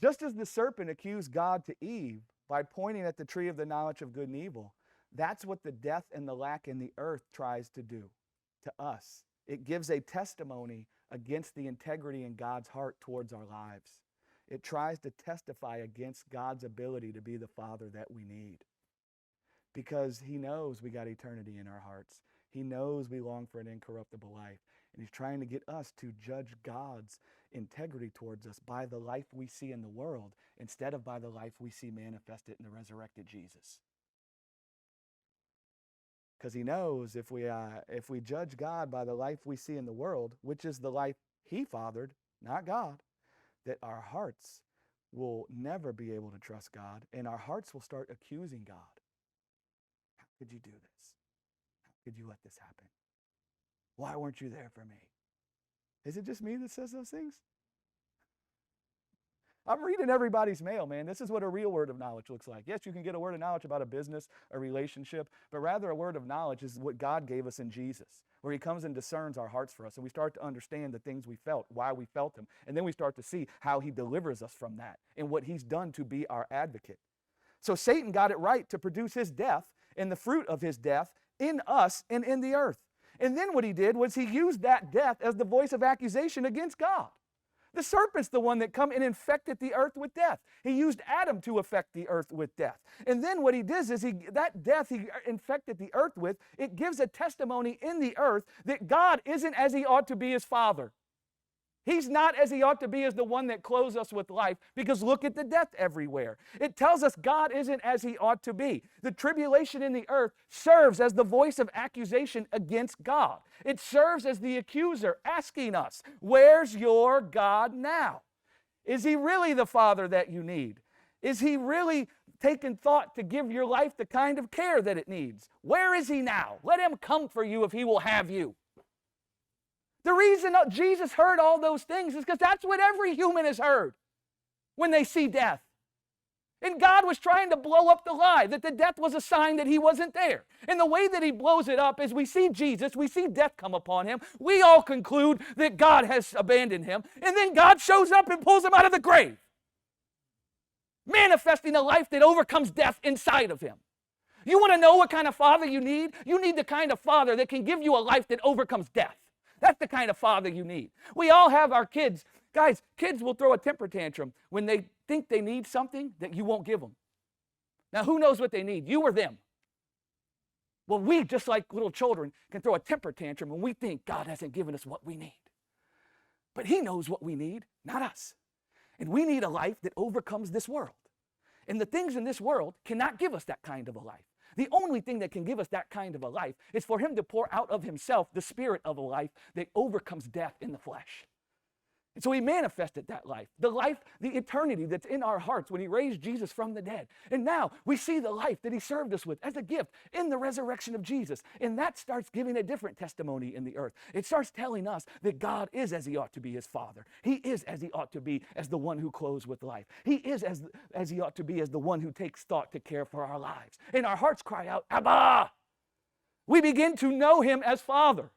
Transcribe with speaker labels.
Speaker 1: Just as the serpent accused God to Eve by pointing at the tree of the knowledge of good and evil, that's what the death and the lack in the earth tries to do to us. It gives a testimony against the integrity in God's heart towards our lives. It tries to testify against God's ability to be the Father that we need. Because he knows we got eternity in our hearts. He knows we long for an incorruptible life. And he's trying to get us to judge God's integrity towards us by the life we see in the world instead of by the life we see manifested in the resurrected Jesus. Because he knows if we judge God by the life we see in the world, which is the life he fathered, not God, that our hearts will never be able to trust God, and our hearts will start accusing God. How could you do this? How could you let this happen? Why weren't you there for me? Is it just me that says those things? I'm reading everybody's mail, man. This is what a real word of knowledge looks like. Yes, you can get a word of knowledge about a business, a relationship, but rather a word of knowledge is what God gave us in Jesus, where he comes and discerns our hearts for us. And we start to understand the things we felt, why we felt them. And then we start to see how he delivers us from that and what he's done to be our advocate. So Satan got it right to produce his death and the fruit of his death in us and in the earth. And then what he did was he used that death as the voice of accusation against God. The serpent's the one that come and infected the earth with death. He used Adam to affect the earth with death. And then what he does is that death he infected the earth with, it gives a testimony in the earth that God isn't as he ought to be as Father. He's not as he ought to be as the one that clothes us with life, because look at the death everywhere. It tells us God isn't as he ought to be. The tribulation in the earth serves as the voice of accusation against God. It serves as the accuser asking us, where's your God now? Is he really the Father that you need? Is he really taking thought to give your life the kind of care that it needs? Where is he now? Let him come for you if he will have you. The reason Jesus heard all those things is because that's what every human has heard when they see death. And God was trying to blow up the lie that the death was a sign that he wasn't there. And the way that he blows it up is we see Jesus, we see death come upon him. We all conclude that God has abandoned him. And then God shows up and pulls him out of the grave, manifesting a life that overcomes death inside of him. You want to know what kind of father you need? You need the kind of father that can give you a life that overcomes death. That's the kind of father you need. We all have our kids. Guys, kids will throw a temper tantrum when they think they need something that you won't give them. Now, who knows what they need? You or them? Well, we, just like little children, can throw a temper tantrum when we think God hasn't given us what we need. But he knows what we need, not us. And we need a life that overcomes this world. And the things in this world cannot give us that kind of a life. The only thing that can give us that kind of a life is for him to pour out of himself the spirit of a life that overcomes death in the flesh. And so he manifested that life, the eternity that's in our hearts when he raised Jesus from the dead. And now we see the life that he served us with as a gift in the resurrection of Jesus. And that starts giving a different testimony in the earth. It starts telling us that God is as he ought to be as Father. He is as he ought to be as the one who clothes with life. He is as he ought to be as the one who takes thought to care for our lives. And our hearts cry out, Abba! We begin to know him as Father.